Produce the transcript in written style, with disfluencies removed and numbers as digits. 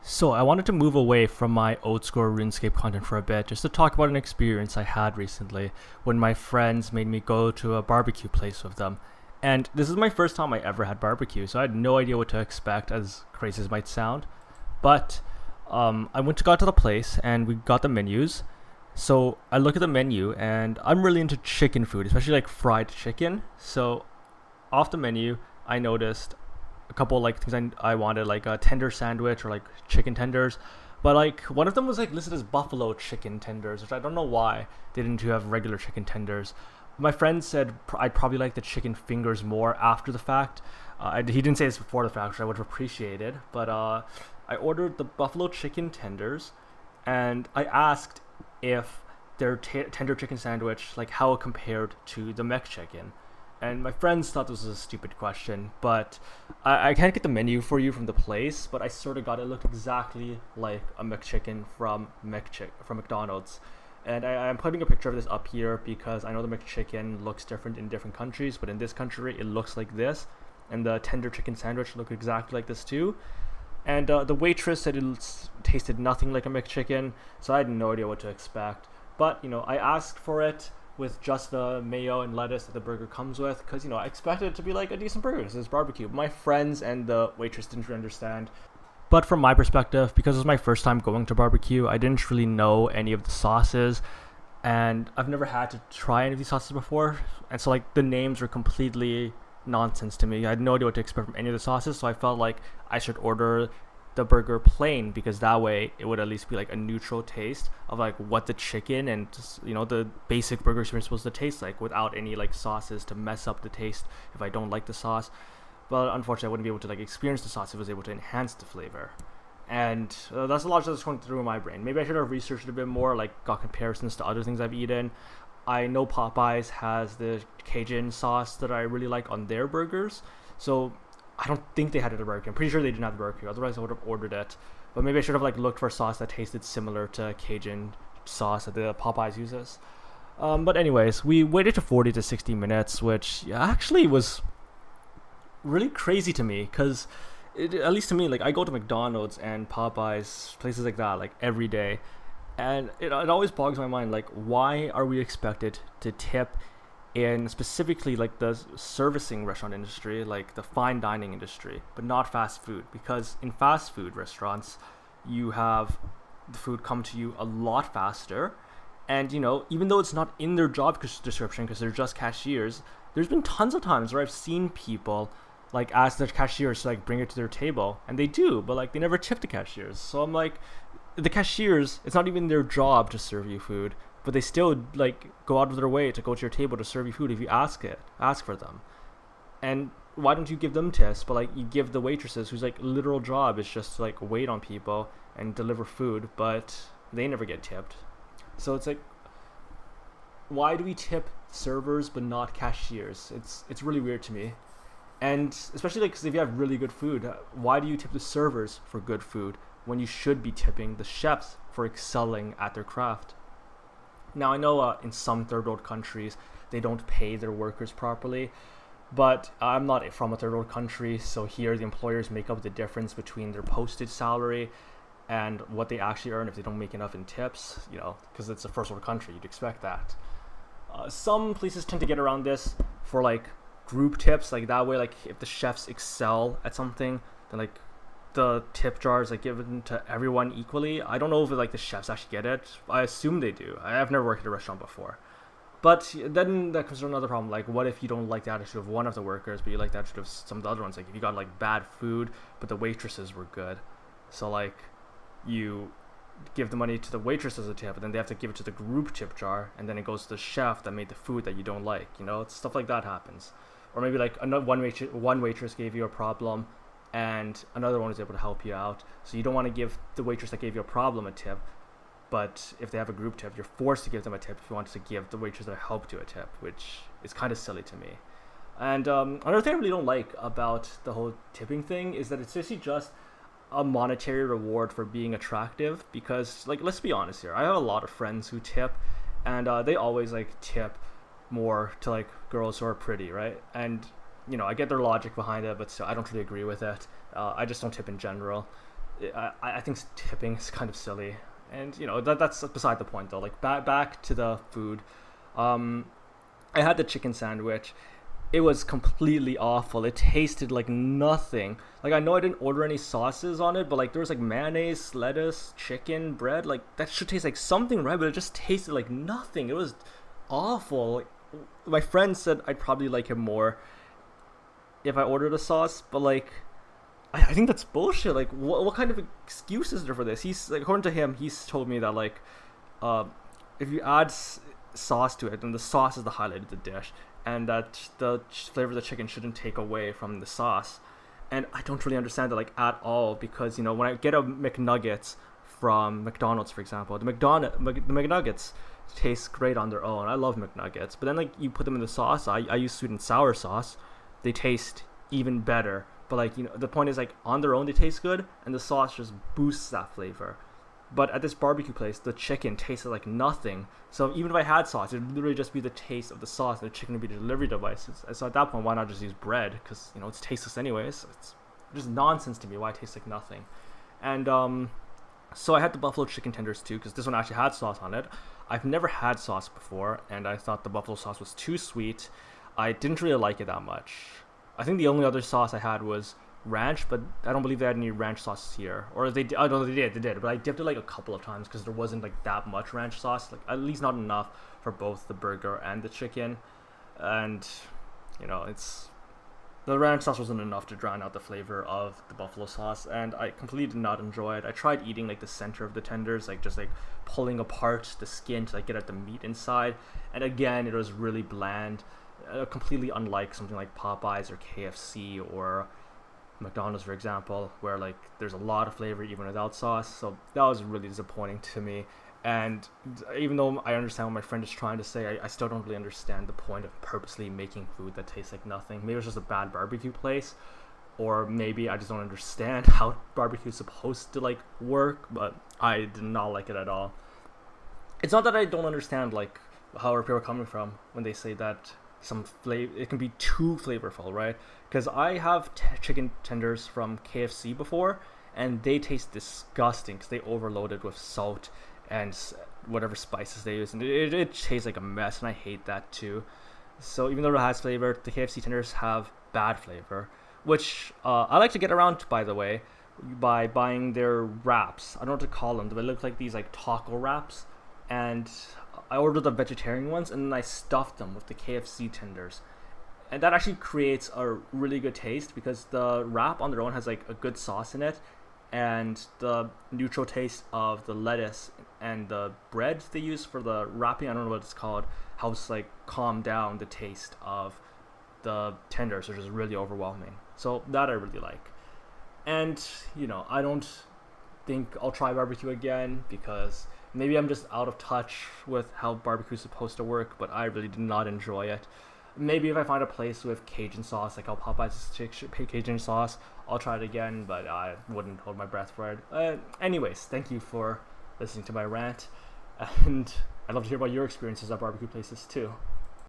So I wanted to move away from my old school RuneScape content for a bit, just to talk about an experience I had recently when my friends made me go to a barbecue place with them. And this is my first time I ever had barbecue, so I had no idea what to expect, as crazy as it might sound. But I went to go to the place and we got the menus. So I look at the menu and I'm really into chicken food, especially like fried chicken. So off the menu, I noticed a couple like things I wanted, like a tender sandwich or like chicken tenders. But like one of them was like listed as buffalo chicken tenders, which I don't know why they didn't have regular chicken tenders. My friend said I'd probably like the chicken fingers more after the fact. He didn't say this before the fact, which I would have appreciated. But I ordered the buffalo chicken tenders, and I asked if their tender chicken sandwich, like how it compared to the mech chicken. And my friends thought this was a stupid question, but I can't get the menu for you from the place, but I sort of got it. It looked exactly like a McChicken from McDonald's. And I'm putting a picture of this up here because I know the McChicken looks different in different countries, but in this country it looks like this. And the tender chicken sandwich looked exactly like this too. And the waitress said it tasted nothing like a McChicken, so I had no idea what to expect. But, I asked for it with just the mayo and lettuce that the burger comes with, because I expected it to be like a decent burger. This is barbecue. But my friends and the waitress didn't really understand. But from my perspective, because it was my first time going to barbecue, I didn't really know any of the sauces, and I've never had to try any of these sauces before, and so like the names were completely nonsense to me. I had no idea what to expect from any of the sauces, so I felt like I should order the burger plain, because that way it would at least be like a neutral taste of like what the chicken and just, the basic burger experience is supposed to taste like, without any like sauces to mess up the taste if I don't like the sauce. But unfortunately I wouldn't be able to like experience the sauce if it was able to enhance the flavor. And that's a lot that's going through my brain. Maybe I should have researched a bit more, like got comparisons to other things I've eaten. I know Popeyes has the Cajun sauce that I really like on their burgers, so I don't think they had it at Burger King. I'm pretty sure they didn't have the Burger King, otherwise I would have ordered it. But maybe I should have like looked for a sauce that tasted similar to Cajun sauce that the Popeyes uses. But anyways, we waited to 40 to 60 minutes, which actually was really crazy to me, because at least to me, like I go to McDonald's and Popeyes, places like that, like every day. And it always bogs my mind, like, why are we expected to tip in specifically like the servicing restaurant industry, like the fine dining industry, but not fast food? Because in fast food restaurants, you have the food come to you a lot faster, and even though it's not in their job description because they're just cashiers, there's been tons of times where I've seen people like ask their cashiers to like bring it to their table, and they do, but like they never tip the cashiers. So I'm like, the cashiers, it's not even their job to serve you food, but they still like go out of their way to go to your table to serve you food if you ask for them. And why don't you give them tips, but like you give the waitresses, whose like literal job is just to like wait on people and deliver food, but they never get tipped. So it's like, why do we tip servers but not cashiers? It's really weird to me. And especially like, 'cause if you have really good food, why do you tip the servers for good food when you should be tipping the chefs for excelling at their craft? Now I know in some third world countries they don't pay their workers properly, but I'm not from a third world country, so here the employers make up the difference between their posted salary and what they actually earn if they don't make enough in tips, because it's a first world country, you'd expect that. Some places tend to get around this for like group tips, like that way, like if the chefs excel at something, then like the tip jars like given to everyone equally. I don't know if like the chefs actually get it. I assume they do. I've never worked at a restaurant before. But then that comes to another problem. Like, what if you don't like the attitude of one of the workers, but you like the attitude of some of the other ones? Like, if you got like bad food, but the waitresses were good, so like you give the money to the waitress as a tip, and then they have to give it to the group tip jar, and then it goes to the chef that made the food that you don't like. It's stuff like that happens. Or maybe like one waitress gave you a problem, and another one is able to help you out. So you don't want to give the waitress that gave you a problem a tip, but if they have a group tip, you're forced to give them a tip if you want to give the waitress that helped you a tip, which is kind of silly to me. And another thing I really don't like about the whole tipping thing is that it's basically just a monetary reward for being attractive. Because like, let's be honest here, I have a lot of friends who tip, and they always like tip more to like girls who are pretty, right? And I get their logic behind it, but still, I don't really agree with it. I just don't tip in general. I think tipping is kind of silly, and that's beside the point though. Like back to the food. Um, I had the chicken sandwich. It was completely awful. It tasted like nothing. Like I know I didn't order any sauces on it, but like there was like mayonnaise, lettuce, chicken, bread. Like that should taste like something, right? But it just tasted like nothing. It was awful. Like, my friend said I'd probably like it more if I ordered a sauce, but like I think that's bullshit. Like what kind of excuse is there for this? He's like, according to him, he's told me that like uh, if you add sauce to it, then the sauce is the highlight of the dish, and that the flavor of the chicken shouldn't take away from the sauce. And I don't really understand that like at all, because when I get a McNuggets from McDonald's, for example, the McNuggets taste great on their own. I love McNuggets, but then like you put them in the sauce. I use sweet and sour sauce. They taste even better. But like the point is like on their own they taste good, and the sauce just boosts that flavor. But at this barbecue place, the chicken tasted like nothing. So even if I had sauce, it'd literally just be the taste of the sauce, and the chicken would be the delivery devices. So at that point, why not just use bread? Because it's tasteless anyways. It's just nonsense to me. Why it tastes like nothing? And so I had the buffalo chicken tenders too, because this one actually had sauce on it. I've never had sauce before, and I thought the buffalo sauce was too sweet. I didn't really like it that much. I think the only other sauce I had was ranch, but I don't believe they had any ranch sauce here. Or they did. Oh no, they did. But I dipped it like a couple of times because there wasn't like that much ranch sauce. Like at least not enough for both the burger and the chicken. And it's the ranch sauce wasn't enough to drown out the flavor of the buffalo sauce, and I completely did not enjoy it. I tried eating like the center of the tenders, like just like pulling apart the skin to like get at the meat inside, and again it was really bland, completely unlike something like Popeyes or KFC or McDonald's, for example, where like there's a lot of flavor even without sauce. So that was really disappointing to me. And even though I understand what my friend is trying to say, I still don't really understand the point of purposely making food that tastes like nothing. Maybe it's just a bad barbecue place, or maybe I just don't understand how barbecue is supposed to like work. But I did not like it at all. It's not that I don't understand like how people are coming from when they say that some flavor, it can be too flavorful, right? Because I have chicken tenders from KFC before, and they taste disgusting because they overloaded with salt and whatever spices they use, and it tastes like a mess, and I hate that too. So even though it has flavor, the KFC tenders have bad flavor, which I like to get around, by the way, by buying their wraps. I don't know what to call them. They look like these like taco wraps, and I ordered the vegetarian ones, and then I stuffed them with the KFC tenders. And that actually creates a really good taste, because the wrap on their own has like a good sauce in it, and the neutral taste of the lettuce and the bread they use for the wrapping, I don't know what it's called, helps like calm down the taste of the tenders, which is really overwhelming. So that I really like. And I don't think I'll try barbecue again, because maybe I'm just out of touch with how barbecue is supposed to work, but I really did not enjoy it. Maybe if I find a place with Cajun sauce, like how Popeyes Cajun sauce, I'll try it again, but I wouldn't hold my breath for it. Anyways, thank you for listening to my rant, and I'd love to hear about your experiences at barbecue places too.